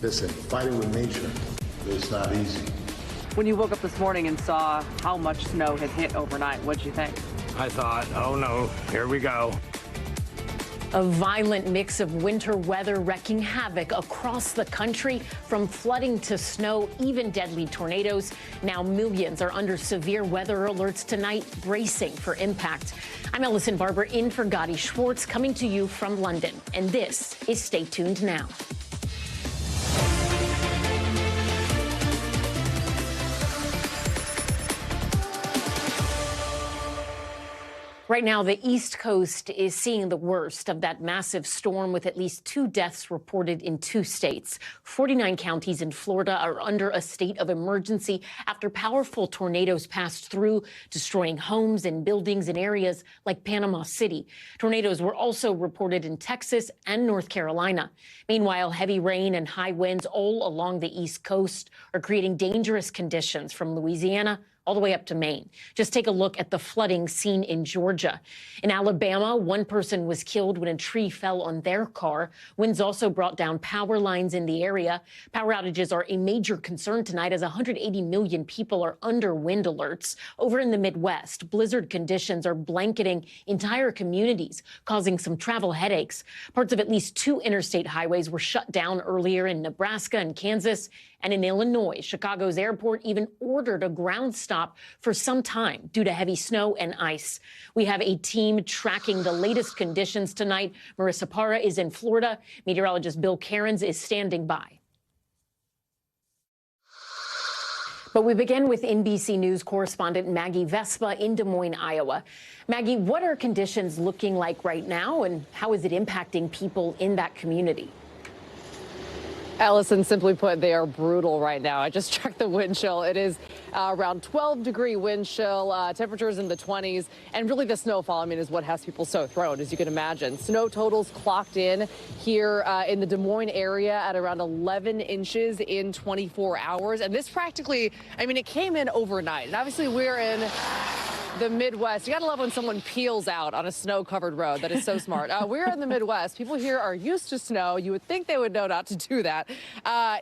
Listen, fighting with nature is not easy. When you woke up this morning and saw how much snow had hit overnight, what'd you think? I thought, oh no, here we go. A violent mix of winter weather wreaking havoc across the country, from flooding to snow, even deadly tornadoes. Now millions are under severe weather alerts tonight, bracing for impact. I'm Ellison Barber in for Gadi Schwartz, coming to you from London. And this is Stay Tuned Now. Right now, the East Coast is seeing the worst of that massive storm, with at least 2 deaths reported in 2 states. 49 counties in Florida are under a state of emergency after powerful tornadoes passed through, destroying homes and buildings in areas like Panama City. Tornadoes were also reported in Texas and North Carolina. Meanwhile, heavy rain and high winds all along the East Coast are creating dangerous conditions from Louisiana all the way up to Maine. Just take a look at the flooding seen in Georgia. In Alabama, 1 person was killed when a tree fell on their car. Winds also brought down power lines in the area. Power outages are a major concern tonight as 180 million people are under wind alerts. Over in the Midwest, blizzard conditions are blanketing entire communities, causing some travel headaches. Parts of at least 2 interstate highways were shut down earlier in Nebraska and Kansas. And in Illinois, Chicago's airport even ordered a ground stop for some time due to heavy snow and ice. We have a team tracking the latest conditions tonight. Marissa Parra is in Florida. Meteorologist Bill Cairns is standing by. But we begin with NBC News correspondent Maggie Vespa in Des Moines, Iowa. Maggie, what are conditions looking like right now, and how is it impacting people in that community? Ellison, simply put, they are brutal right now. I just checked the wind chill. It is around 12-degree wind chill, temperatures in the 20s. And really the snowfall, I mean, is what has people so thrown, as you can imagine. Snow totals clocked in here in the Des Moines area at around 11 inches in 24 hours. And this practically, I mean, it came in overnight. And obviously we're in the Midwest. You got to love when someone peels out on a snow-covered road. That is so smart. We're in the Midwest. People here are used to snow. You would think they would know not to do that.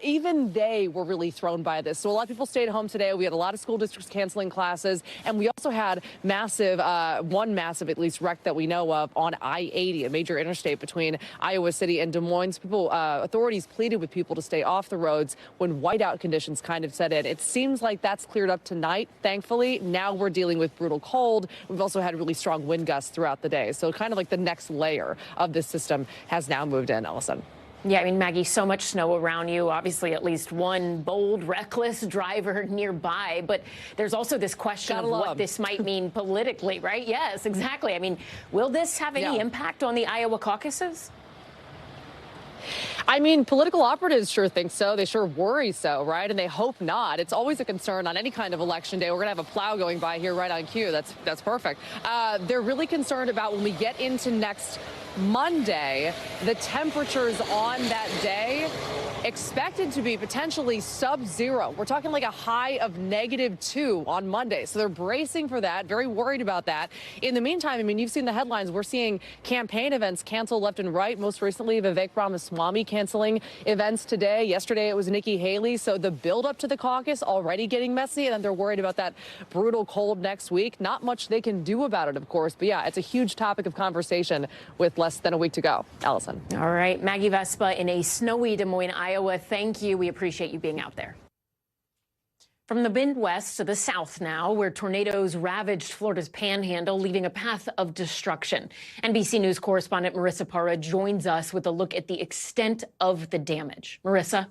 Even they were really thrown by this. So a lot of people stayed home today. We had a lot of school districts canceling classes. And we also had massive, one massive at least wreck that we know of on I-80, a major interstate between Iowa City and Des Moines. Authorities pleaded with people to stay off the roads when whiteout conditions kind of set in. It seems like that's cleared up tonight, thankfully. Now we're dealing with brutal cold. We've also had really strong wind gusts throughout the day. So kind of like the next layer of this system has now moved in, Ellison. Yeah, I mean, Maggie, so much snow around you. Obviously, at least one bold, reckless driver nearby. But there's also this question of what this might mean politically, right? Yes, exactly. I mean, will this have any impact on the Iowa caucuses? I mean, political operatives sure think so. They sure worry so, right? And they hope not. It's always a concern on any kind of election day. We're going to have a plow going by here right on cue. That's perfect. They're really concerned about when we get into next Monday, the temperatures on that day expected to be potentially sub-zero. We're talking like a high of -2 on Monday. So they're bracing for that, very worried about that. In the meantime, I mean, you've seen the headlines. We're seeing campaign events canceled left and right. Most recently, Vivek Ramaswamy canceling events today. Yesterday, it was Nikki Haley. So the buildup to the caucus already getting messy, and then they're worried about that brutal cold next week. Not much they can do about it, of course. But yeah, it's a huge topic of conversation with less than a week to go. Ellison. All right. Maggie Vespa in a snowy Des Moines, Iowa. Thank you. We appreciate you being out there. From the Midwest to the South now, where tornadoes ravaged Florida's Panhandle, leaving a path of destruction. NBC News correspondent Marissa Parra joins us with a look at the extent of the damage. Marissa?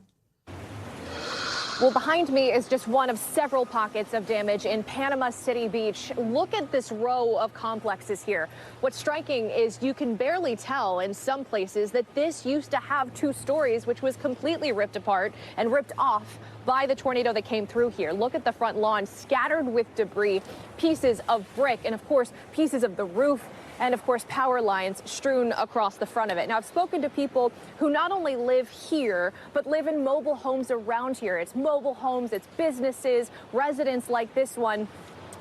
Well, behind me is just one of several pockets of damage in Panama City Beach. Look at this row of complexes here. What's striking is you can barely tell in some places that this used to have 2 stories, which was completely ripped apart and ripped off by the tornado that came through here. Look at the front lawn scattered with debris, pieces of brick, and of course, pieces of the roof, and of course, power lines strewn across the front of it. Now, I've spoken to people who not only live here, but live in mobile homes around here. It's mobile homes, it's businesses, residents like this one.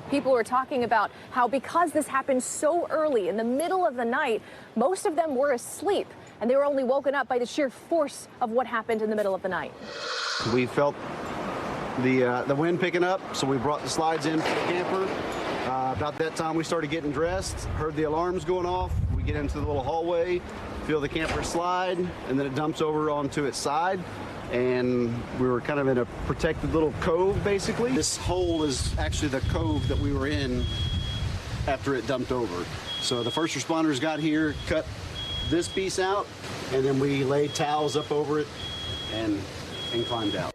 People were talking about how because this happened so early in the middle of the night, most of them were asleep and they were only woken up by the sheer force of what happened in the middle of the night. We felt the wind picking up, so we brought the slides in for the camper. About that time, we started getting dressed, heard the alarms going off. We get into the little hallway, feel the camper slide, and then it dumps over onto its side. And we were kind of in a protected little cove, basically. This hole is actually the cove that we were in after it dumped over. So the first responders got here, cut this piece out, and then we laid towels up over it and climbed out.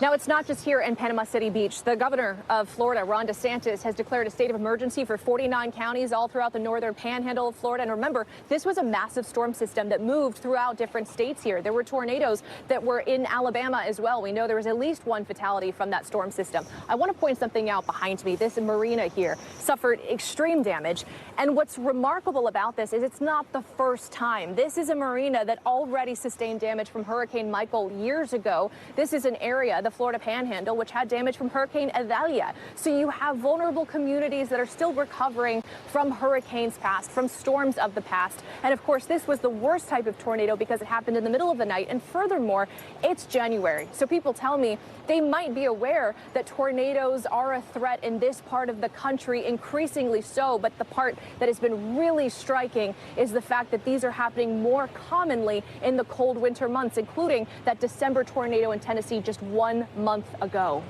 Now, it's not just here in Panama City Beach. The governor of Florida, Ron DeSantis, has declared a state of emergency for 49 counties all throughout the northern panhandle of Florida. And remember, this was a massive storm system that moved throughout different states here. There were tornadoes that were in Alabama as well. We know there was at least one fatality from that storm system. I want to point something out behind me. This marina here suffered extreme damage. And what's remarkable about this is it's not the first time. This is a marina that already sustained damage from Hurricane Michael years ago. This is an area, the Florida Panhandle, which had damage from Hurricane Idalia. So you have vulnerable communities that are still recovering from hurricanes past, from storms of the past. And of course, this was the worst type of tornado because it happened in the middle of the night. And furthermore, it's January. So people tell me they might be aware that tornadoes are a threat in this part of the country, increasingly so. But the part that has been really striking is the fact that these are happening more commonly in the cold winter months, including that December tornado in Tennessee just 1 month ago.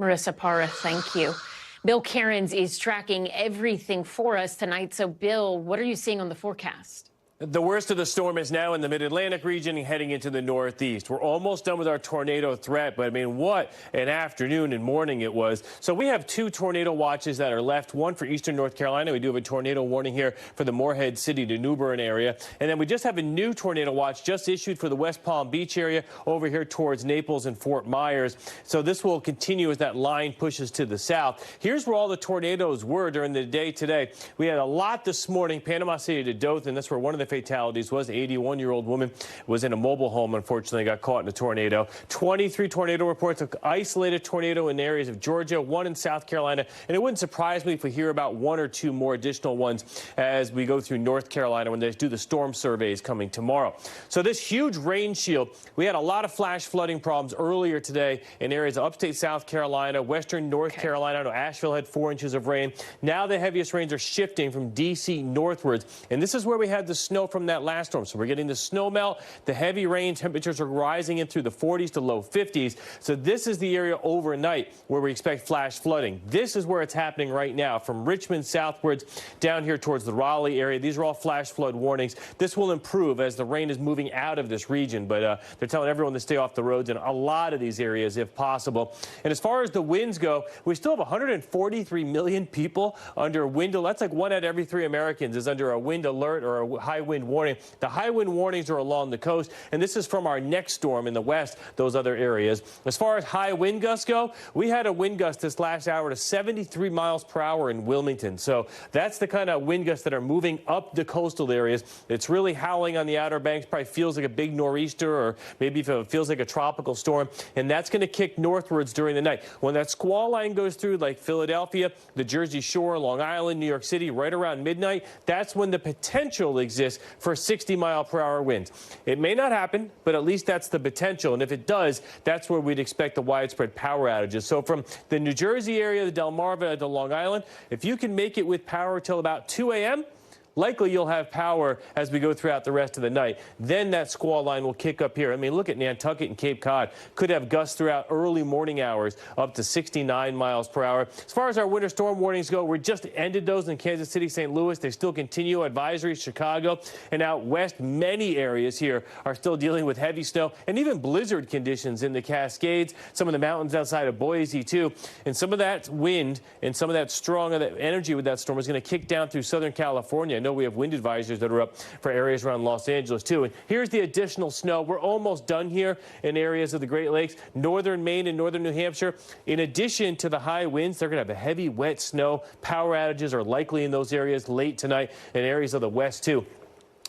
Marissa Parra, thank you. Bill Cairns is tracking everything for us tonight. So, Bill, what are you seeing on the forecast? The worst of the storm is now in the mid-Atlantic region heading into the Northeast. We're almost done with our tornado threat, but I mean, what an afternoon and morning it was. So we have 2 tornado watches that are left, one for eastern North Carolina. We do have a tornado warning here for the Morehead City to New Bern area. And then we just have a new tornado watch just issued for the West Palm Beach area over here towards Naples and Fort Myers. So this will continue as that line pushes to the south. Here's where all the tornadoes were during the day today. We had a lot this morning, Panama City to Dothan. That's where one of the fatalities was. An 81-year-old woman was in a mobile home, unfortunately got caught in a tornado. 23 tornado reports of isolated tornado in areas of Georgia, 1 in South Carolina, and it wouldn't surprise me if we hear about 1 or 2 more additional ones as we go through North Carolina when they do the storm surveys coming tomorrow. So this huge rain shield, we had a lot of flash flooding problems earlier today in areas of upstate South Carolina, western North Carolina. I know Asheville had 4 inches of rain. Now the heaviest rains are shifting from D.C. northwards, and this is where we had the snow from that last storm. So we're getting the snow melt, the heavy rain, temperatures are rising in through the 40s to low 50s. So this is the area overnight where we expect flash flooding. This is where it's happening right now from Richmond southwards down here towards the Raleigh area. These are all flash flood warnings. This will improve as the rain is moving out of this region, but they're telling everyone to stay off the roads in a lot of these areas if possible. And as far as the winds go, we still have 143 million people under a wind alert. That's like 1 out of every 3 Americans is under a wind alert or a high wind warning. The high wind warnings are along the coast, and this is from our next storm in the west, those other areas. As far as high wind gusts go, we had a wind gust this last hour to 73 miles per hour in Wilmington. So that's the kind of wind gusts that are moving up the coastal areas. It's really howling on the Outer Banks, probably feels like a big nor'easter, or maybe it feels like a tropical storm, and that's going to kick northwards during the night. When that squall line goes through, like Philadelphia, the Jersey Shore, Long Island, New York City, right around midnight, that's when the potential exists for 60-mile-per-hour winds. It may not happen, but at least that's the potential. And if it does, that's where we'd expect the widespread power outages. So from the New Jersey area, the Delmarva to Long Island, if you can make it with power till about 2 a.m., likely you'll have power as we go throughout the rest of the night. Then that squall line will kick up here. I mean, look at Nantucket and Cape Cod. Could have gusts throughout early morning hours up to 69 miles per hour. As far as our winter storm warnings go, we just ended those in Kansas City, St. Louis. They still continue. Advisories, Chicago. And out west, many areas here are still dealing with heavy snow and even blizzard conditions in the Cascades, some of the mountains outside of Boise, too. And some of that wind and some of that strong energy with that storm is going to kick down through Southern California. I know we have wind advisories that are up for areas around Los Angeles, too. And here's the additional snow. We're almost done here in areas of the Great Lakes, northern Maine and northern New Hampshire. In addition to the high winds, they're going to have a heavy, wet snow. Power outages are likely in those areas late tonight in areas of the west, too.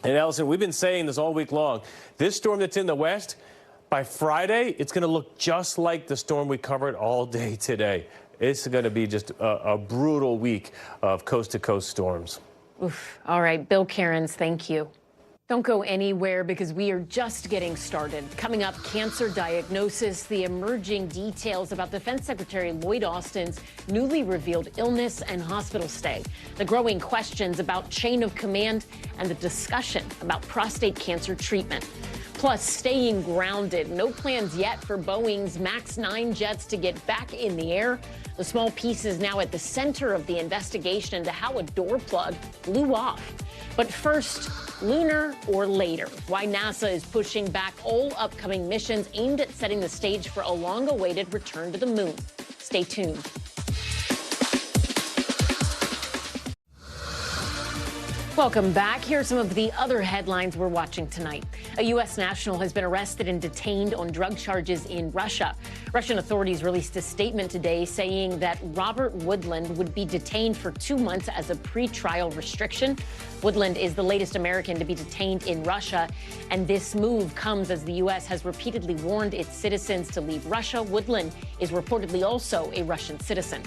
And, Allison, we've been saying this all week long. This storm that's in the west, by Friday, it's going to look just like the storm we covered all day today. it's going to be just a brutal week of coast-to-coast storms. Oof. All right, Bill Cairns, thank you. Don't go anywhere because we are just getting started. Coming up, cancer diagnosis, the emerging details about Defense Secretary Lloyd Austin's newly revealed illness and hospital stay, the growing questions about chain of command, and the discussion about prostate cancer treatment. Plus, staying grounded. No plans yet for Boeing's MAX 9 jets to get back in the air. The small piece is now at the center of the investigation into how a door plug blew off. But first, lunar or later, why NASA is pushing back all upcoming missions aimed at setting the stage for a long-awaited return to the moon. Stay tuned. Welcome back. Here are some of the other headlines we're watching tonight. A U.S. national has been arrested and detained on drug charges in Russia. Russian authorities released a statement today saying that Robert Woodland would be detained for 2 months as a pre-trial restriction. Woodland is the latest American to be detained in Russia, and this move comes as the U.S. has repeatedly warned its citizens to leave Russia. Woodland is reportedly also a Russian citizen.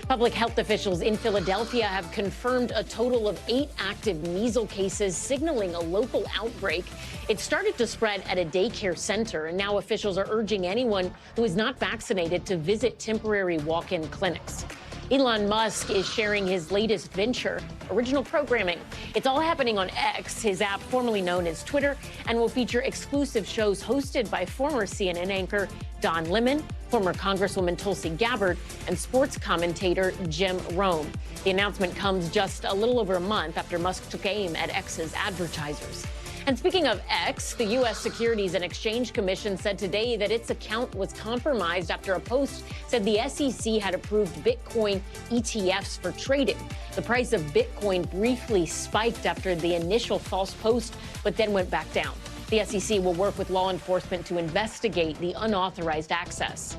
Public health officials in Philadelphia have confirmed a total of 8 active measles cases, signaling a local outbreak. It started to spread at a daycare center, and now officials are urging anyone who is not vaccinated to visit temporary walk-in clinics. Elon Musk is sharing his latest venture, original programming. It's all happening on X, his app formerly known as Twitter, and will feature exclusive shows hosted by former CNN anchor Don Lemon, former Congresswoman Tulsi Gabbard, and sports commentator Jim Rome. The announcement comes just a little over a month after Musk took aim at X's advertisers. And speaking of X, the U.S. Securities and Exchange Commission said today that its account was compromised after a post said the SEC had approved Bitcoin ETFs for trading. The price of Bitcoin briefly spiked after the initial false post, but then went back down. The SEC will work with law enforcement to investigate the unauthorized access.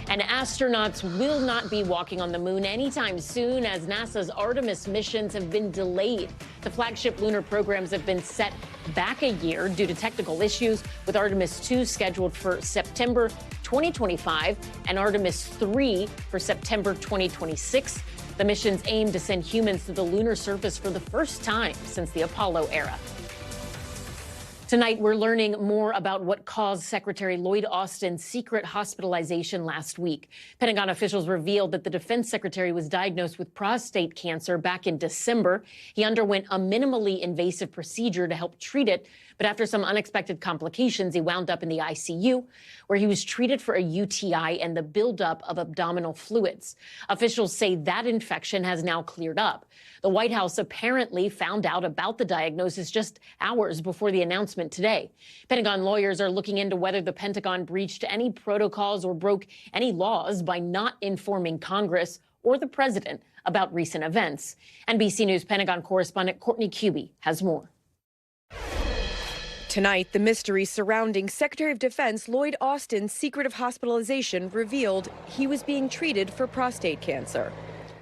And astronauts will not be walking on the moon anytime soon as NASA's Artemis missions have been delayed. The flagship lunar programs have been set back a year due to technical issues, with Artemis 2 scheduled for September 2025 and Artemis 3 for September 2026. The missions aim to send humans to the lunar surface for the first time since the Apollo era. Tonight, we're learning more about what caused Secretary Lloyd Austin's secret hospitalization last week. Pentagon officials revealed that the defense secretary was diagnosed with prostate cancer back in December. He underwent a minimally invasive procedure to help treat it, but after some unexpected complications, he wound up in the ICU, where he was treated for a UTI and the buildup of abdominal fluids. Officials say that infection has now cleared up. The White House apparently found out about the diagnosis just hours before the announcement today. Pentagon lawyers are looking into whether the Pentagon breached any protocols or broke any laws by not informing Congress or the president about recent events. NBC News Pentagon correspondent Courtney Cubey has more. Tonight, the mystery surrounding Secretary of Defense Lloyd Austin's secret of hospitalization revealed he was being treated for prostate cancer.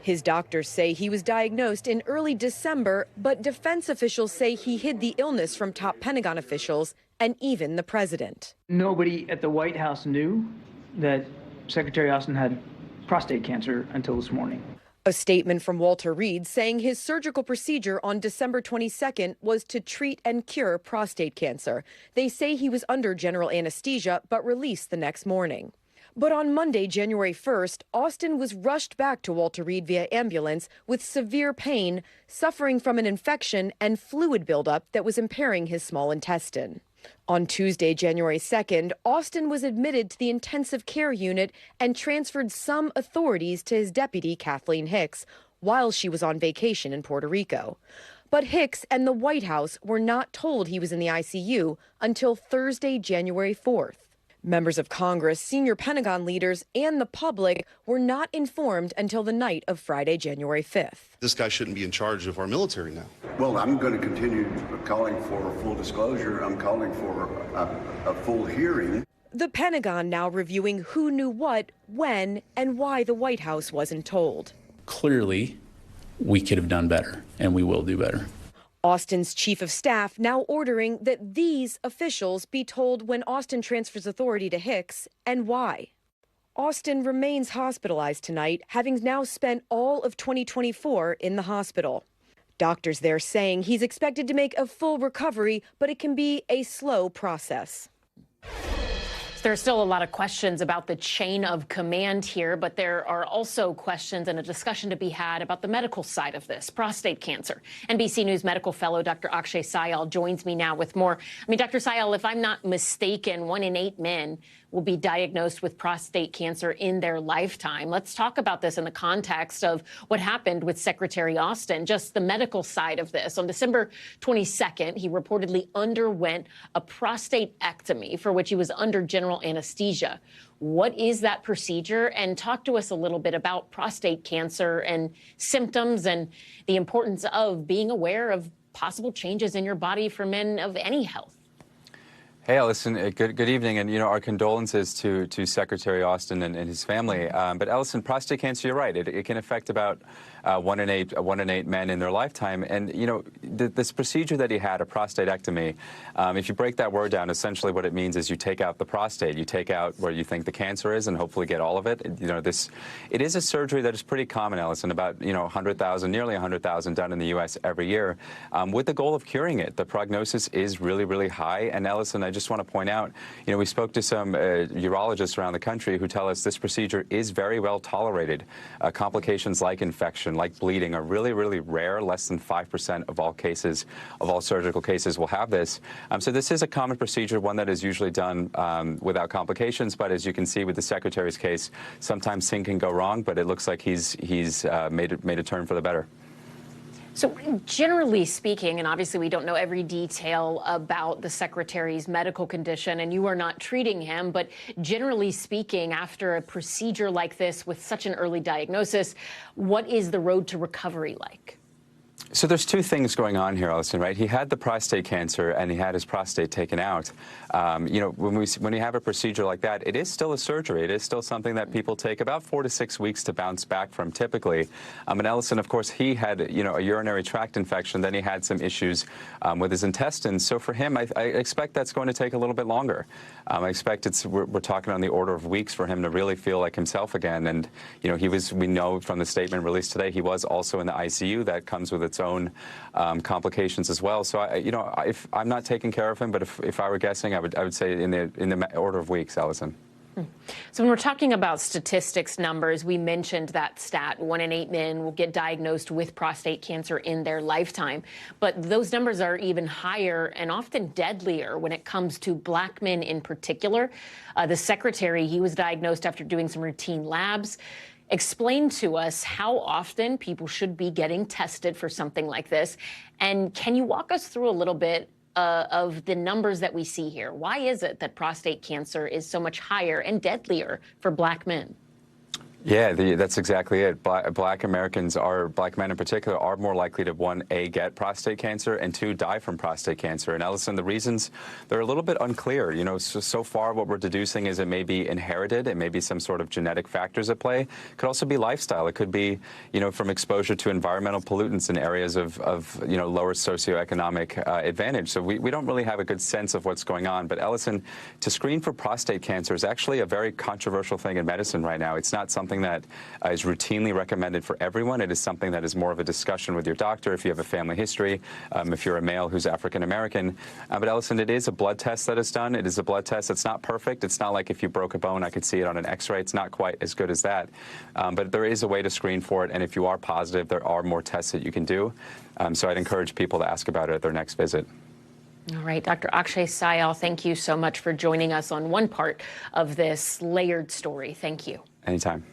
His doctors say he was diagnosed in early December, but defense officials say he hid the illness from top Pentagon officials and even the president. Nobody at the White House knew that Secretary Austin had prostate cancer until this morning. A statement from Walter Reed saying his surgical procedure on December 22nd was to treat and cure prostate cancer. They say he was under general anesthesia but released the next morning. But on Monday, January 1st, Austin was rushed back to Walter Reed via ambulance with severe pain, suffering from an infection and fluid buildup that was impairing his small intestine. On Tuesday, January 2nd, Austin was admitted to the intensive care unit and transferred some authorities to his deputy, Kathleen Hicks, while she was on vacation in Puerto Rico. But Hicks and the White House were not told he was in the ICU until Thursday, January 4th. Members of Congress, senior Pentagon leaders, and the public were not informed until the night of Friday, January 5th. This guy shouldn't be in charge of our military now. Well, I'm going to continue calling for full disclosure. I'm calling for a full hearing. The Pentagon now reviewing who knew what, when, and why the White House wasn't told. Clearly, we could have done better, and we will do better. Austin's chief of staff now ordering that these officials be told when Austin transfers authority to Hicks and why. Austin remains hospitalized tonight, having now spent all of 2024 in the hospital. Doctors there saying he's expected to make a full recovery, but it can be a slow process. There are still a lot of questions about the chain of command here, but there are also questions and a discussion to be had about the medical side of this, prostate cancer. NBC News medical fellow Dr. Akshay Syal joins me now with more. Dr. Syal, if I'm not mistaken, 1 in 8 men will be diagnosed with prostate cancer in their lifetime. Let's talk about this in the context of what happened with Secretary Austin, just the medical side of this. On December 22nd, he reportedly underwent a prostatectomy for which he was under general anesthesia. What is that procedure? And talk to us a little bit about prostate cancer and symptoms and the importance of being aware of possible changes in your body for men of any health. Hey, Ellison, good evening, and our condolences to Secretary Austin and his family. But Ellison, prostate cancer, you're right. It can affect about 1 in 8 men in their lifetime. And this procedure that he had, a prostatectomy, if you break that word down, essentially what it means is you take out the prostate, you take out where you think the cancer is, and hopefully get all of it. It is a surgery that is pretty common, Ellison. About 100,000, nearly 100,000 done in the U.S. every year, with the goal of curing it. The prognosis is really, really high. And Ellison, I just want to point out, we spoke to some urologists around the country who tell us this procedure is very well tolerated. Complications like infection, like bleeding, are really, really rare. Less than 5% of all cases, of all surgical cases, will have this. So this is a common procedure, one that is usually done without complications. But as you can see with the Secretary's case, sometimes things can go wrong. But it looks like he's made a turn for the better. So generally speaking, and obviously we don't know every detail about the Secretary's medical condition, and you are not treating him, but generally speaking, after a procedure like this with such an early diagnosis, what is the road to recovery like? So there's two things going on here, Ellison, right? He had the prostate cancer and he had his prostate taken out. When you have a procedure like that, it is still a surgery. It is still something that people take about 4 to 6 weeks to bounce back from typically. And Ellison, of course, he had, a urinary tract infection. Then he had some issues with his intestines. So for him, I expect that's going to take a little bit longer. I expect we're talking on the order of weeks for him to really feel like himself again. And, we know from the statement released today, he was also in the ICU. That comes with its own complications as well. So, if I'm not taking care of him, but if I were guessing, I would say in the order of weeks, Ellison. So when we're talking about statistics numbers, we mentioned that stat, 1 in 8 men will get diagnosed with prostate cancer in their lifetime. But those numbers are even higher and often deadlier when it comes to black men in particular. The Secretary, he was diagnosed after doing some routine labs. Explain to us how often people should be getting tested for something like this. And can you walk us through a little bit of the numbers that we see here? Why is it that prostate cancer is so much higher and deadlier for black men? Yeah, that's exactly it. Black Americans, black men in particular, are more likely to, 1, A, get prostate cancer, and 2, die from prostate cancer. And Ellison, the reasons, they're a little bit unclear. So far what we're deducing is it may be inherited. It may be some sort of genetic factors at play. It could also be lifestyle. It could be, from exposure to environmental pollutants in areas of lower socioeconomic advantage. So we don't really have a good sense of what's going on. But Ellison, to screen for prostate cancer is actually a very controversial thing in medicine right now. It's not something that is routinely recommended for everyone. It is something that is more of a discussion with your doctor if you have a family history, if you're a male who's African American. But Ellison, it is a blood test that is done. It is a blood test. It's not perfect. It's not like if you broke a bone, I could see it on an X-ray. It's not quite as good as that. But there is a way to screen for it. And if you are positive, there are more tests that you can do. So I'd encourage people to ask about it at their next visit. All right, Dr. Akshay Syal, thank you so much for joining us on one part of this layered story. Thank you. Anytime.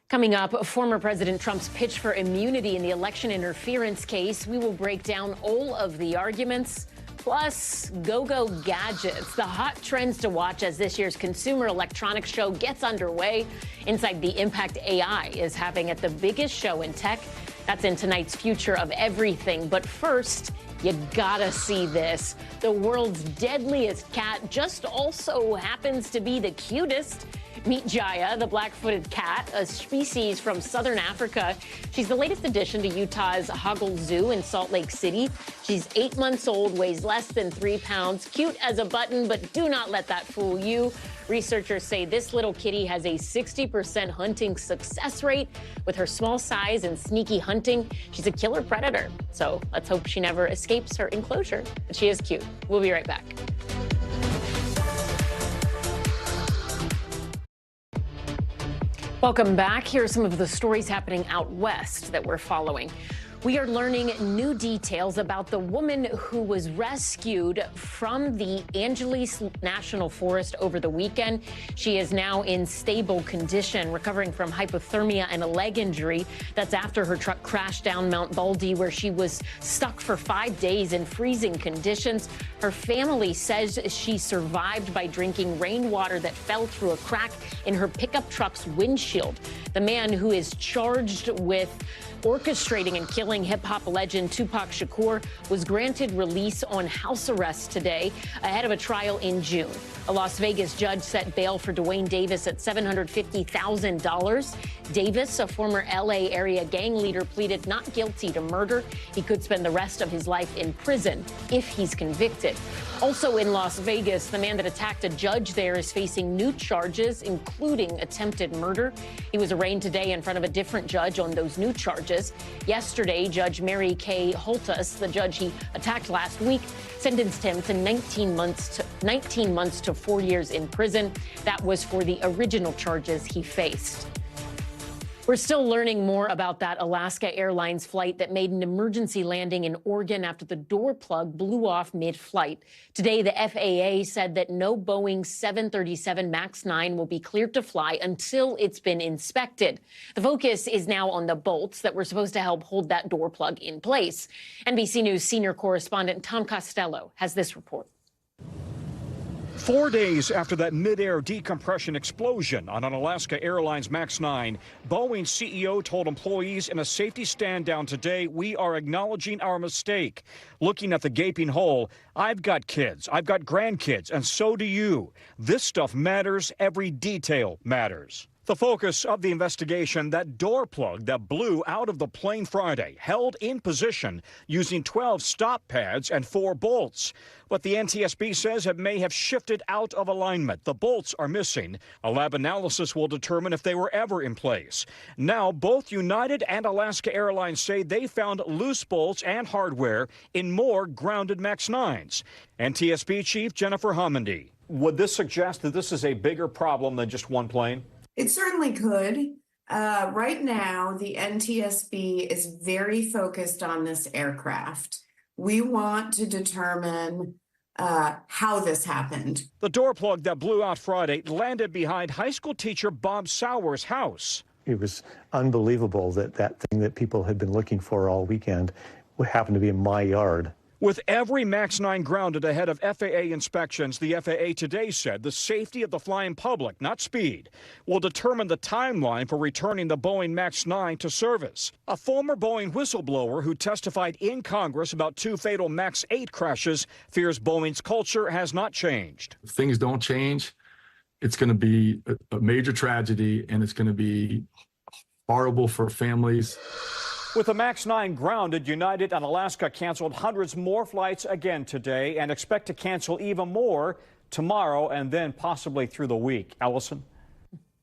Coming up, former President Trump's pitch for immunity in the election interference case. We will break down all of the arguments, plus go-go gadgets, the hot trends to watch as this year's Consumer Electronics Show gets underway. Inside the impact AI is having at the biggest show in tech. That's in tonight's Future of Everything. But first, you gotta see this. The world's deadliest cat just also happens to be the cutest. Meet Jaya, the black-footed cat, a species from southern Africa. She's the latest addition to Utah's Hoggle Zoo in Salt Lake City. She's 8 months old, weighs less than 3 pounds, cute as a button, but do not let that fool you. Researchers say this little kitty has a 60% hunting success rate. With her small size and sneaky hunting, she's a killer predator. So let's hope she never escapes her enclosure. But she is cute. We'll be right back. Welcome back. Here are some of the stories happening out west that we're following. We are learning new details about the woman who was rescued from the Angeles National Forest over the weekend. She is now in stable condition, recovering from hypothermia and a leg injury. That's after her truck crashed down Mount Baldy, where she was stuck for 5 days in freezing conditions. Her family says she survived by drinking rainwater that fell through a crack in her pickup truck's windshield. The man who is charged with orchestrating and killing hip-hop legend Tupac Shakur was granted release on house arrest today ahead of a trial in June. A Las Vegas judge set bail for Dwayne Davis at $750,000. Davis, a former L.A. area gang leader, pleaded not guilty to murder. He could spend the rest of his life in prison if he's convicted. Also in Las Vegas, the man that attacked a judge there is facing new charges, including attempted murder. He was arraigned today in front of a different judge on those new charges. Yesterday, Judge Mary Kay Holtus, the judge he attacked last week, sentenced him to 19 months to 4 years in prison. That was for the original charges he faced. We're still learning more about that Alaska Airlines flight that made an emergency landing in Oregon after the door plug blew off mid-flight. Today, the FAA said that no Boeing 737 MAX 9 will be cleared to fly until it's been inspected. The focus is now on the bolts that were supposed to help hold that door plug in place. NBC News senior correspondent Tom Costello has this report. 4 days after that mid-air decompression explosion on an Alaska Airlines MAX 9, Boeing CEO told employees in a safety stand-down today, "We are acknowledging our mistake. Looking at the gaping hole, I've got kids, I've got grandkids, and so do you. This stuff matters. Every detail matters." The focus of the investigation, that door plug that blew out of the plane Friday, held in position using 12 stop pads and 4 bolts. But the NTSB says it may have shifted out of alignment. The bolts are missing. A lab analysis will determine if they were ever in place. Now, both United and Alaska Airlines say they found loose bolts and hardware in more grounded MAX 9s. NTSB Chief Jennifer Homendy. Would this suggest that this is a bigger problem than just one plane? It certainly could. Right now, the NTSB is very focused on this aircraft. We want to determine how this happened. The door plug that blew out Friday landed behind high school teacher Bob Sauer's house. It was unbelievable that that thing that people had been looking for all weekend happened to be in my yard. With every MAX 9 grounded ahead of FAA inspections, the FAA today said the safety of the flying public, not speed, will determine the timeline for returning the Boeing MAX 9 to service. A former Boeing whistleblower who testified in Congress about 2 fatal MAX 8 crashes fears Boeing's culture has not changed. If things don't change, it's going to be a major tragedy, and it's going to be horrible for families. With the MAX 9 grounded, United and Alaska canceled hundreds more flights again today and expect to cancel even more tomorrow and then possibly through the week. Allison?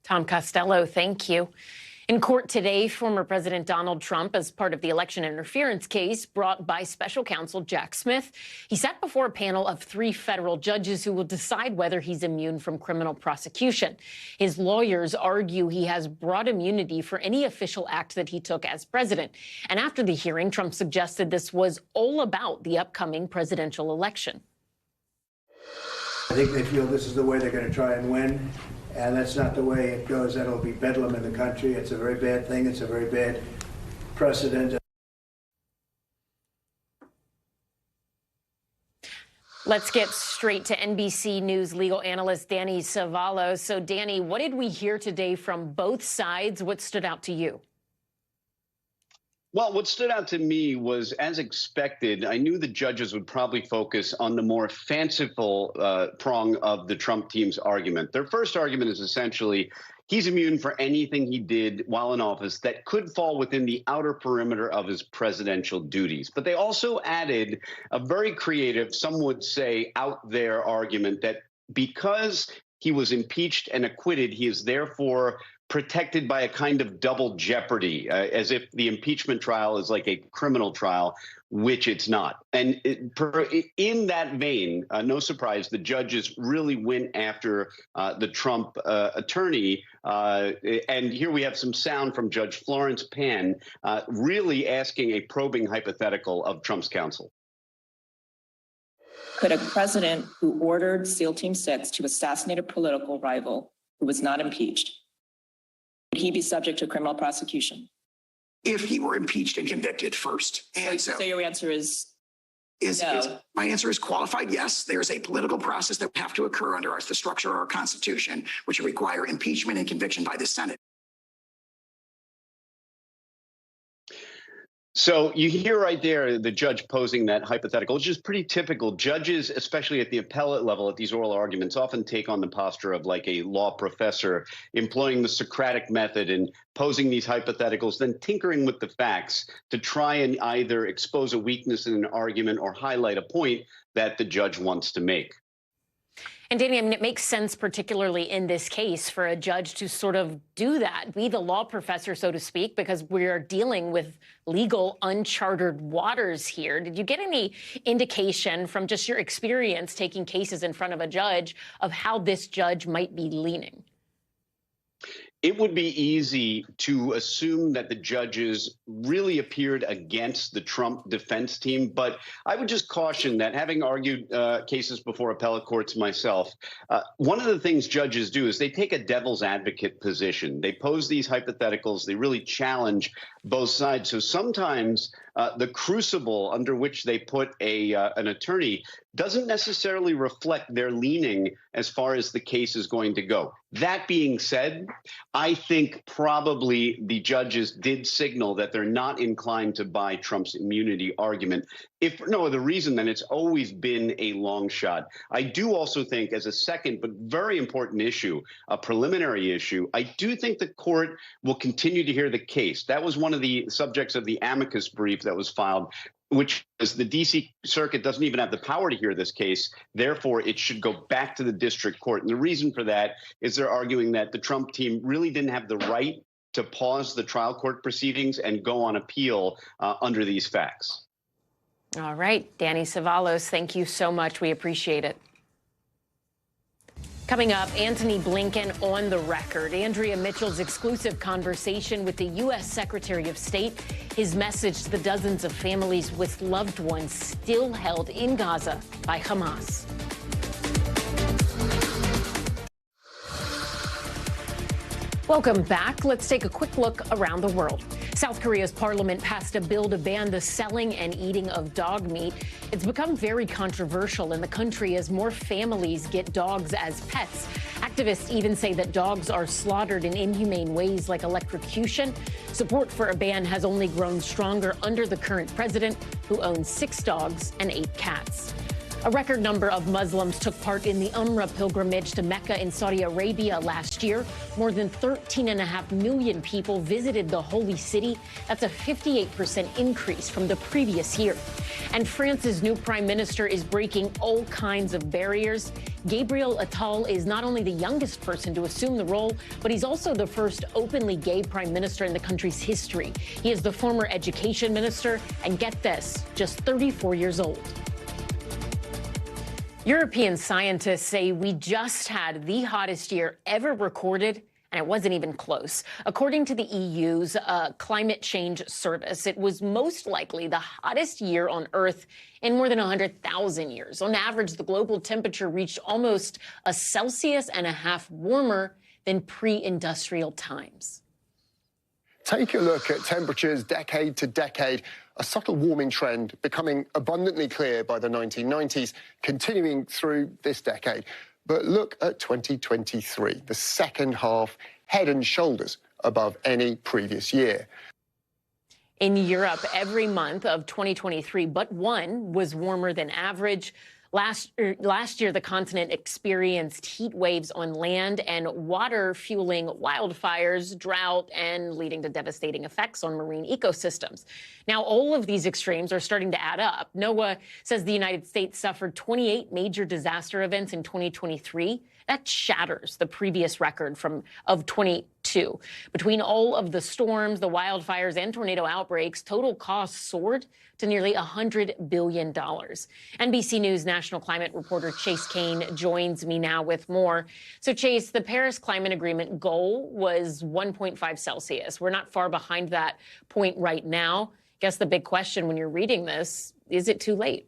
Tom Costello, thank you. In court today, former President Donald Trump, as part of the election interference case brought by special counsel Jack Smith, he sat before a panel of 3 federal judges who will decide whether he's immune from criminal prosecution. His lawyers argue he has broad immunity for any official act that he took as president. And after the hearing, Trump suggested this was all about the upcoming presidential election. I think they feel this is the way they're going to try and win. And that's not the way it goes. That'll be bedlam in the country. It's a very bad thing. It's a very bad precedent. Let's get straight to NBC News legal analyst Danny Savallo. So, Danny, what did we hear today from both sides? What stood out to you? Well, what stood out to me was, as expected, I knew the judges would probably focus on the more fanciful prong of the Trump team's argument. Their first argument is essentially he's immune for anything he did while in office that could fall within the outer perimeter of his presidential duties. But they also added a very creative, some would say out there argument that because he was impeached and acquitted, he is therefore protected by a kind of double jeopardy, as if the impeachment trial is like a criminal trial, which it's not. And in that vein, no surprise, the judges really went after the Trump attorney. And here we have some sound from Judge Florence Pan really asking a probing hypothetical of Trump's counsel. Could a president who ordered SEAL Team 6 to assassinate a political rival who was not impeached, would he be subject to criminal prosecution? If he were impeached and convicted first. And so your answer is no. My answer is qualified yes. There's a political process that would have to occur under the structure of our Constitution, which would require impeachment and conviction by the Senate. So you hear right there the judge posing that hypothetical, which is pretty typical. Judges, especially at the appellate level at these oral arguments, often take on the posture of like a law professor, employing the Socratic method and posing these hypotheticals, then tinkering with the facts to try and either expose a weakness in an argument or highlight a point that the judge wants to make. And Danny, I mean, it makes sense, particularly in this case, for a judge to sort of do that, be the law professor, so to speak, because we're dealing with legal uncharted waters here. Did you get any indication from just your experience taking cases in front of a judge of how this judge might be leaning? It would be easy to assume that the judges really appeared against the Trump defense team, but I would just caution that, having argued cases before appellate courts myself, one of the things judges do is they take a devil's advocate position. They pose these hypotheticals. They really challenge both sides. So sometimes the crucible under which they put an attorney doesn't necessarily reflect their leaning as far as the case is going to go. That being said, I think probably the judges did signal that they're not inclined to buy Trump's immunity argument. If for no other reason than it's always been a long shot. I do also think, as a second but very important issue, a preliminary issue, I do think the court will continue to hear the case. That was one of the subjects of the amicus brief that was filed, which is the D.C. Circuit doesn't even have the power to hear this case. Therefore, it should go back to the district court. And the reason for that is they're arguing that the Trump team really didn't have the right to pause the trial court proceedings and go on appeal under these facts. All right, Danny Cevallos, thank you so much. We appreciate it. Coming up, Antony Blinken on the record. Andrea Mitchell's exclusive conversation with the U.S. Secretary of State. His message to the dozens of families with loved ones still held in Gaza by Hamas. Welcome back. Let's take a quick look around the world. South Korea's parliament passed a bill to ban the selling and eating of dog meat. It's become very controversial in the country as more families get dogs as pets. Activists even say that dogs are slaughtered in inhumane ways like electrocution. Support for a ban has only grown stronger under the current president, who owns 6 dogs and 8 cats. A record number of Muslims took part in the Umrah pilgrimage to Mecca in Saudi Arabia last year. More than 13.5 million people visited the holy city. That's a 58% increase from the previous year. And France's new prime minister is breaking all kinds of barriers. Gabriel Attal is not only the youngest person to assume the role, but he's also the first openly gay prime minister in the country's history. He is the former education minister, and get this, just 34 years old. European scientists say we just had the hottest year ever recorded, and it wasn't even close. According to the EU's climate change service, it was most likely the hottest year on Earth in more than 100,000 years. On average, the global temperature reached almost 1.5 Celsius warmer than pre-industrial times. Take a look at temperatures decade to decade, a subtle warming trend becoming abundantly clear by the 1990s, continuing through this decade. But look at 2023, the second half, head and shoulders above any previous year. In Europe, every month of 2023, but one was warmer than average. Last year, the continent experienced heat waves on land and water, fueling wildfires, drought, and leading to devastating effects on marine ecosystems. Now, all of these extremes are starting to add up. NOAA says the United States suffered 28 major disaster events in 2023. That shatters the previous record of 22. Between all of the storms, the wildfires, and tornado outbreaks, total costs soared to nearly $100 billion. NBC News national climate reporter Chase Kane joins me now with more. So, Chase, the Paris Climate Agreement goal was 1.5 Celsius. We're not far behind that point right now. I guess the big question when you're reading this, is it too late?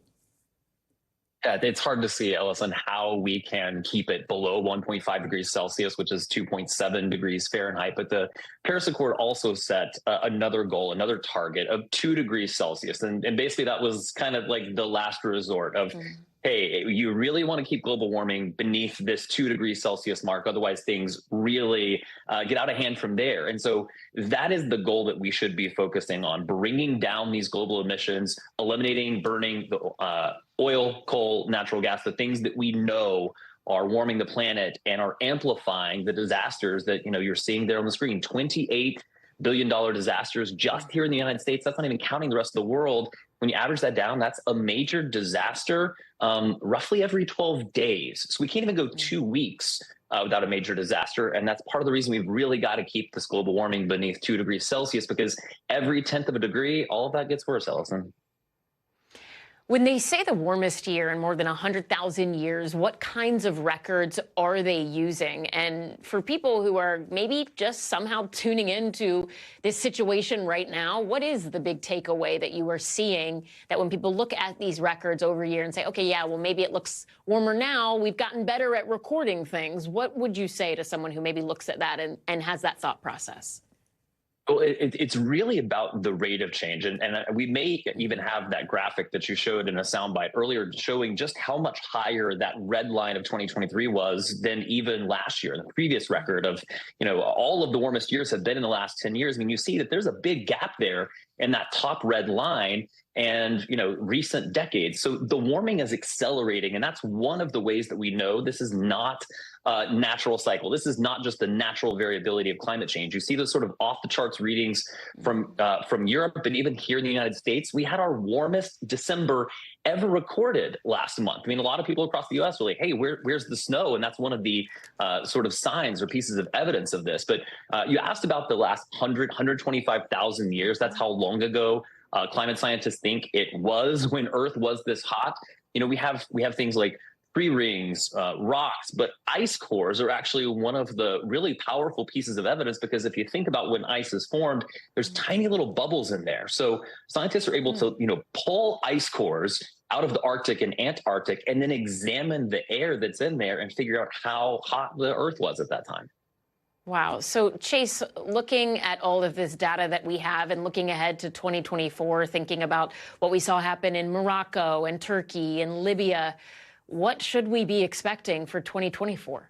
Yeah, it's hard to see, Ellison, how we can keep it below 1.5 degrees Celsius, which is 2.7 degrees Fahrenheit. But the Paris Accord also set another goal, another target of 2 degrees Celsius. And basically that was kind of like the last resort of, hey, you really want to keep global warming beneath this 2 degrees Celsius mark. Otherwise, things really get out of hand from there. And so that is the goal that we should be focusing on, bringing down these global emissions, eliminating burning the oil, coal, natural gas, the things that we know are warming the planet and are amplifying the disasters that you're seeing there on the screen. $28 billion disasters just here in the United States. That's not even counting the rest of the world. When you average that down, that's a major disaster roughly every 12 days. So we can't even go 2 weeks without a major disaster. And that's part of the reason we've really got to keep this global warming beneath 2 degrees Celsius, because every 1/10 of a degree, all of that gets worse, Ellison. When they say the warmest year in more than 100,000 years, what kinds of records are they using? And for people who are maybe just somehow tuning into this situation right now, what is the big takeaway that you are seeing that when people look at these records over a year and say, okay, yeah, well, maybe it looks warmer now, we've gotten better at recording things. What would you say to someone who maybe looks at that and has that thought process? Well, it's really about the rate of change. And we may even have that graphic that you showed in a soundbite earlier showing just how much higher that red line of 2023 was than even last year. The previous record of, all of the warmest years have been in the last 10 years. I mean, you see that there's a big gap there in that top red line and, recent decades. So the warming is accelerating. And that's one of the ways that we know this is not a natural cycle. This is not just the natural variability of climate change. You see those sort of off the charts readings from Europe and even here in the United States. We had our warmest December ever recorded last month. I mean, a lot of people across the U.S. were like, hey, where's the snow? And that's one of the sort of signs or pieces of evidence of this. But you asked about the last 125,000 years. That's how long ago climate scientists think it was when Earth was this hot. We have things like tree rings, rocks, but ice cores are actually one of the really powerful pieces of evidence, because if you think about when ice is formed, there's tiny little bubbles in there. So scientists are able to, pull ice cores out of the Arctic and Antarctic and then examine the air that's in there and figure out how hot the Earth was at that time. Wow. So, Chase, looking at all of this data that we have and looking ahead to 2024, thinking about what we saw happen in Morocco and Turkey and Libya, what should we be expecting for 2024?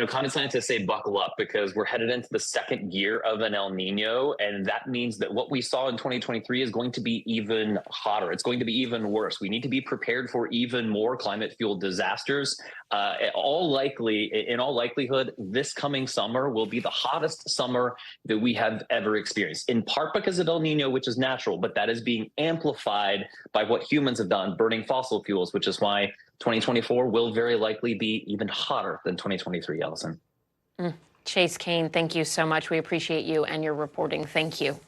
Climate scientists say buckle up, because we're headed into the second year of an El Nino. And that means that what we saw in 2023 is going to be even hotter. It's going to be even worse. We need to be prepared for even more climate fueled disasters. In all likelihood, this coming summer will be the hottest summer that we have ever experienced, in part because of El Nino, which is natural, but that is being amplified by what humans have done, burning fossil fuels, which is why 2024 will very likely be even hotter than 2023, Ellison. Chase Kane, thank you so much. We appreciate you and your reporting. Thank you.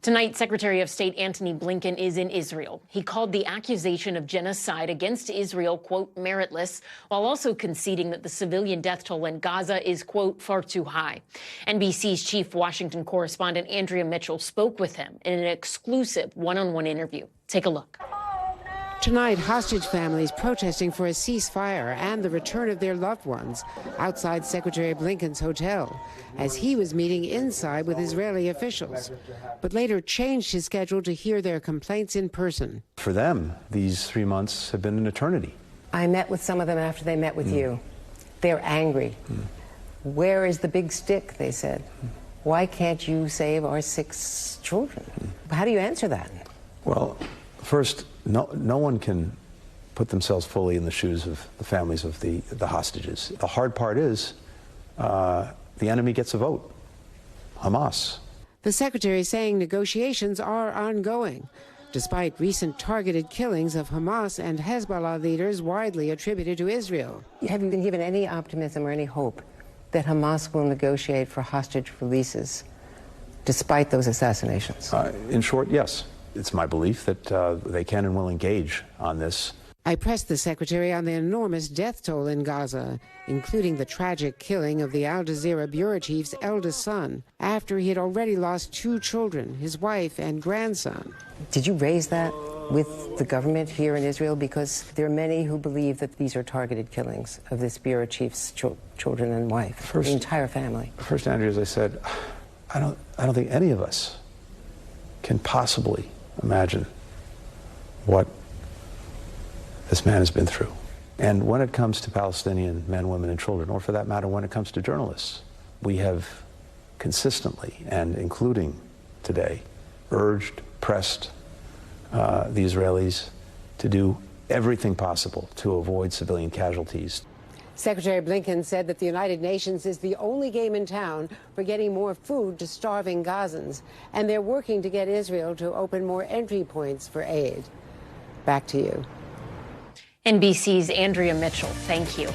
Tonight, Secretary of State Antony Blinken is in Israel. He called the accusation of genocide against Israel, quote, meritless, while also conceding that the civilian death toll in Gaza is, quote, far too high. NBC's chief Washington correspondent Andrea Mitchell spoke with him in an exclusive one-on-one interview. Take a look. Tonight, hostage families protesting for a ceasefire and the return of their loved ones outside Secretary Blinken's hotel, as he was meeting inside with Israeli officials, but later changed his schedule to hear their complaints in person. For them, these 3 months have been an eternity. I met with some of them after they met with you. They're angry. Where is the big stick, they said. Why can't you save our 6 children? How do you answer that? Well, first, no one can put themselves fully in the shoes of the families of the hostages. The hard part is the enemy gets a vote, Hamas. The secretary saying negotiations are ongoing, despite recent targeted killings of Hamas and Hezbollah leaders widely attributed to Israel. Have you been given any optimism or any hope that Hamas will negotiate for hostage releases despite those assassinations? In short, yes. It's my belief that they can and will engage on this. I pressed the secretary on the enormous death toll in Gaza, including the tragic killing of the Al Jazeera bureau chief's eldest son, after he had already lost 2 children, his wife and grandson. Did you raise that with the government here in Israel? Because there are many who believe that these are targeted killings of this bureau chief's children and wife, the entire family. First, Andrew, as I said, I don't think any of us can possibly imagine what this man has been through. And when it comes to Palestinian men, women, and children, or for that matter, when it comes to journalists, we have consistently, and including today, urged, pressed the Israelis to do everything possible to avoid civilian casualties. Secretary Blinken said that the United Nations is the only game in town for getting more food to starving Gazans, and they're working to get Israel to open more entry points for aid. Back to you. NBC's Andrea Mitchell, thank you.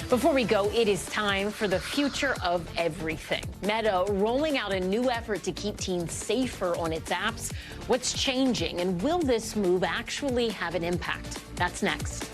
Before we go, it is time for the future of everything. Meta rolling out a new effort to keep teens safer on its apps. What's changing, and will this move actually have an impact? That's next.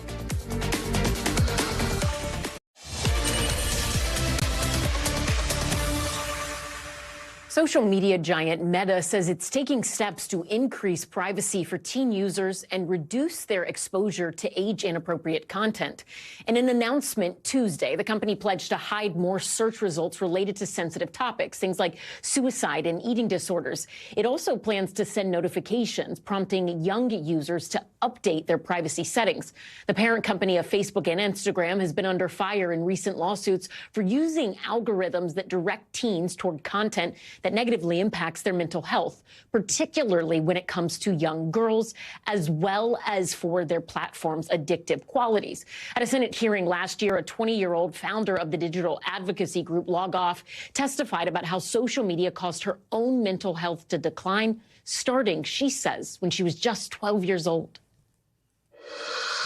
Social media giant Meta says it's taking steps to increase privacy for teen users and reduce their exposure to age-inappropriate content. In an announcement Tuesday, the company pledged to hide more search results related to sensitive topics, things like suicide and eating disorders. It also plans to send notifications prompting young users to update their privacy settings. The parent company of Facebook and Instagram has been under fire in recent lawsuits for using algorithms that direct teens toward content that negatively impacts their mental health, particularly when it comes to young girls, as well as for their platform's addictive qualities. At a Senate hearing last year, a 20-year-old founder of the digital advocacy group LogOff testified about how social media caused her own mental health to decline, starting, she says, when she was just 12 years old.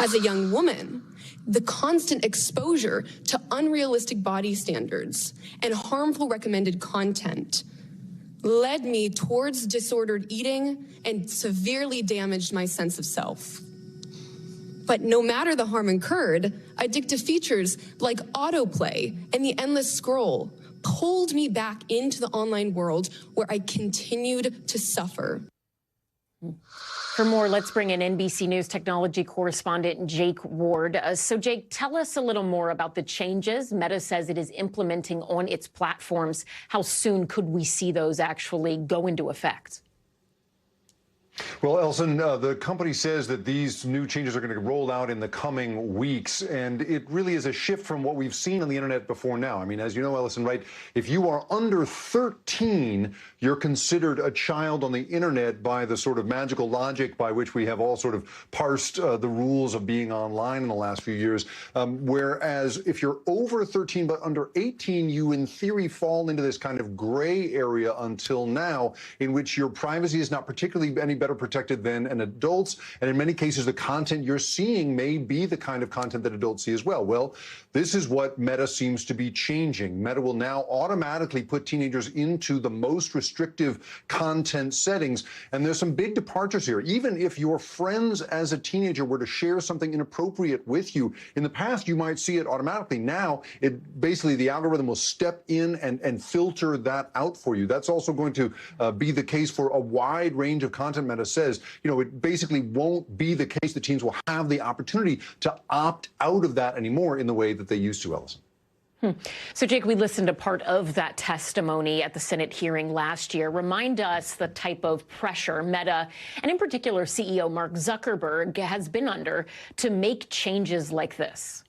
As a young woman, the constant exposure to unrealistic body standards and harmful recommended content led me towards disordered eating and severely damaged my sense of self. But no matter the harm incurred, addictive features like autoplay and the endless scroll pulled me back into the online world where I continued to suffer. For more, let's bring in NBC News technology correspondent Jake Ward. So, Jake, tell us a little more about the changes Meta says it is implementing on its platforms. How soon could we see those actually go into effect? Well, Elson, the company says that these new changes are going to roll out in the coming weeks, and it really is a shift from what we've seen on the internet before now. I mean, as you know, Ellison, right, if you are under 13, you're considered a child on the internet by the sort of magical logic by which we have all sort of parsed the rules of being online in the last few years. Whereas if you're over 13 but under 18, you in theory fall into this kind of gray area until now, in which your privacy is not particularly any better protected than an adult's, and in many cases the content you're seeing may be the kind of content that adults see as well. Well, this is what Meta seems to be changing. Meta will now automatically put teenagers into the most restrictive content settings, and there's some big departures here. Even if your friends as a teenager were to share something inappropriate with you, in the past you might see it automatically. Now, basically the algorithm will step in and filter that out for you. That's also going to be the case for a wide range of content. Meta says, it basically won't be the case that teens will have the opportunity to opt out of that anymore in the way that they used to, Ellison. So, Jake, we listened to part of that testimony at the Senate hearing last year. Remind us the type of pressure Meta, and in particular CEO Mark Zuckerberg, has been under to make changes like this.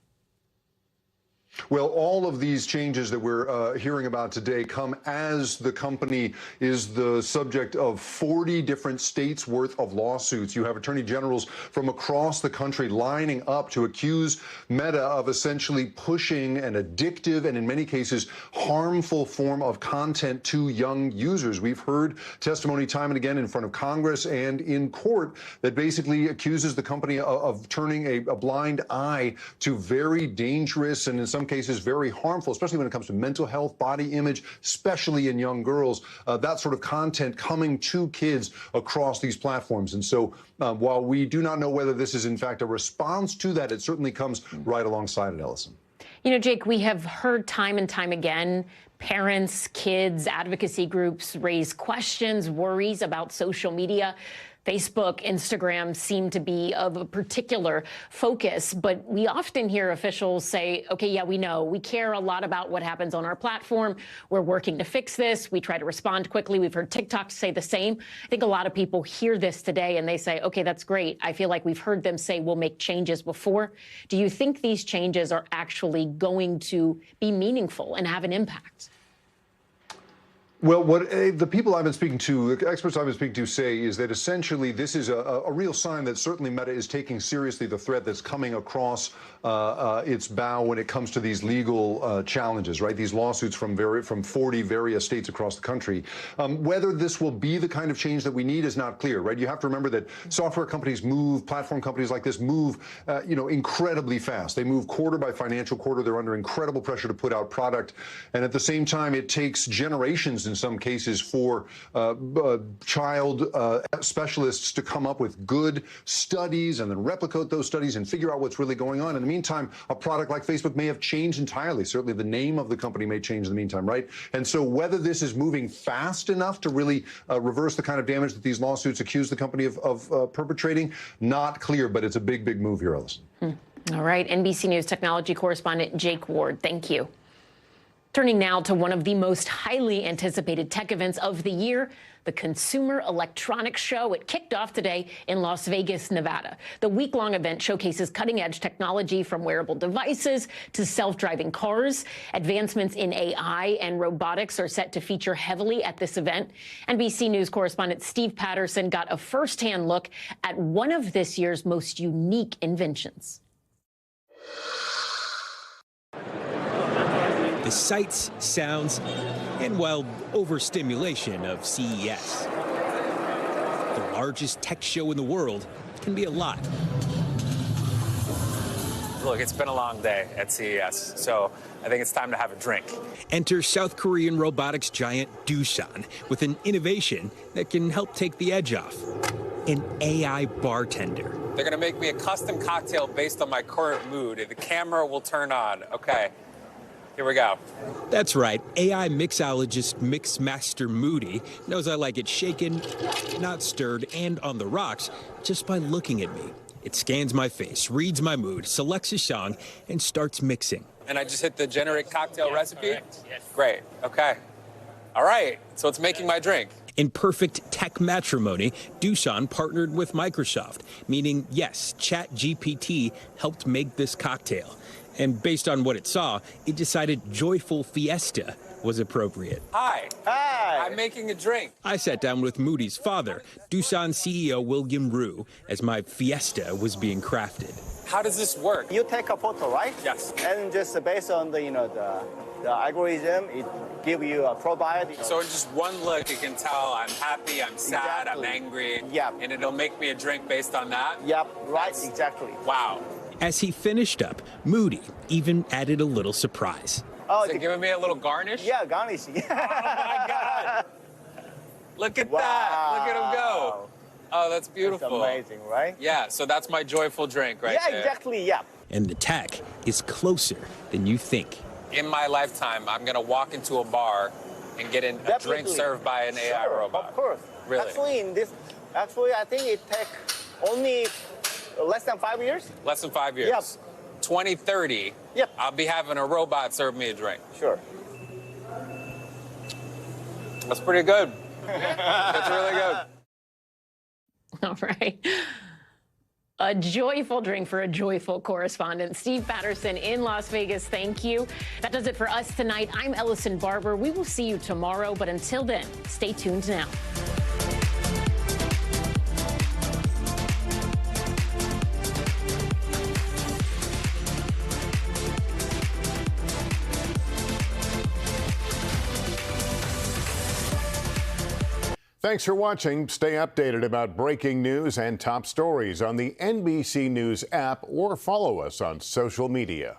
Well, all of these changes that we're hearing about today come as the company is the subject of 40 different states worth of lawsuits. You have attorney generals from across the country lining up to accuse Meta of essentially pushing an addictive and in many cases harmful form of content to young users. We've heard testimony time and again in front of Congress and in court that basically accuses the company of turning a blind eye to very dangerous and in some cases very harmful, especially when it comes to mental health, body image, especially in young girls, that sort of content coming to kids across these platforms. And so while we do not know whether this is in fact a response to that, it certainly comes right alongside it, Ellison. You know, Jake, we have heard time and time again, parents, kids, advocacy groups raise questions, worries about social media. Facebook, Instagram seem to be of a particular focus, but we often hear officials say, okay, yeah, we know. We care a lot about what happens on our platform. We're working to fix this. We try to respond quickly. We've heard TikTok say the same. I think a lot of people hear this today and they say, okay, that's great. I feel like we've heard them say we'll make changes before. Do you think these changes are actually going to be meaningful and have an impact? Well, what the people I've been speaking to, the experts I've been speaking to say is that essentially this is a real sign that certainly Meta is taking seriously the threat that's coming across its bow when it comes to these legal challenges, right? These lawsuits from 40 various states across the country. Whether this will be the kind of change that we need is not clear, right? You have to remember that software companies move, platform companies like this move, incredibly fast. They move quarter by financial quarter. They're under incredible pressure to put out product. And at the same time, it takes generations in some cases for child specialists to come up with good studies and then replicate those studies and figure out what's really going on. In the meantime, a product like Facebook may have changed entirely. Certainly the name of the company may change in the meantime, right? And so whether this is moving fast enough to really reverse the kind of damage that these lawsuits accuse the company of perpetrating, not clear, but it's a big, big move here, Ellison. All right, NBC News technology correspondent Jake Ward, thank you. Turning now to one of the most highly anticipated tech events of the year, the Consumer Electronics Show. It kicked off today in Las Vegas, Nevada. The week-long event showcases cutting-edge technology from wearable devices to self-driving cars. Advancements in AI and robotics are set to feature heavily at this event. NBC News correspondent Steve Patterson got a first-hand look at one of this year's most unique inventions. The sights, sounds, and, well, overstimulation of CES. The largest tech show in the world can be a lot. Look, it's been a long day at CES, so I think it's time to have a drink. Enter South Korean robotics giant Doosan with an innovation that can help take the edge off. An AI bartender. They're gonna make me a custom cocktail based on my current mood, and the camera will turn on. Okay. Here we go. That's right. AI mixologist Mixmaster Moody knows I like it shaken, not stirred, and on the rocks just by looking at me. It scans my face, reads my mood, selects a song, and starts mixing. And I just hit the generate cocktail recipe? Yes. Great. Okay. All right. So it's making my drink. In perfect tech matrimony, Doosan partnered with Microsoft, meaning, yes, ChatGPT helped make this cocktail. And based on what it saw, it decided Joyful Fiesta was appropriate. Hi. Hi. I'm making a drink. I sat down with Moody's father, Doosan CEO William Rue, as my Fiesta was being crafted. How does this work? You take a photo, right? Yes. And just based on the algorithm, it gives you a probiotic. So in just one look, you can tell I'm happy, I'm sad, I'm angry. Yep. And it'll make me a drink based on that? Yep, right, exactly. Wow. As he finished up, Moody even added a little surprise. Oh, is it giving me a little garnish? Yeah, garnish. Oh, my God. Look at that. Look at him go. Oh, that's beautiful. That's amazing, right? Yeah, so that's my joyful drink right there. Yeah, exactly, yeah. And the tech is closer than you think. In my lifetime, I'm going to walk into a bar and get a drink served by an AI robot. Of course. Really? Actually, I think it takes only less than 5 years. Less than 5 years. Yep. 2030. Yep. I'll be having a robot serve me a drink. Sure. That's pretty good. That's really good. All right. A joyful drink for a joyful correspondent. Steve Patterson in Las Vegas, thank you. That does it for us tonight. I'm Ellison Barber. We will see you tomorrow, but until then, stay tuned now. Thanks for watching. Stay updated about breaking news and top stories on the NBC News app or follow us on social media.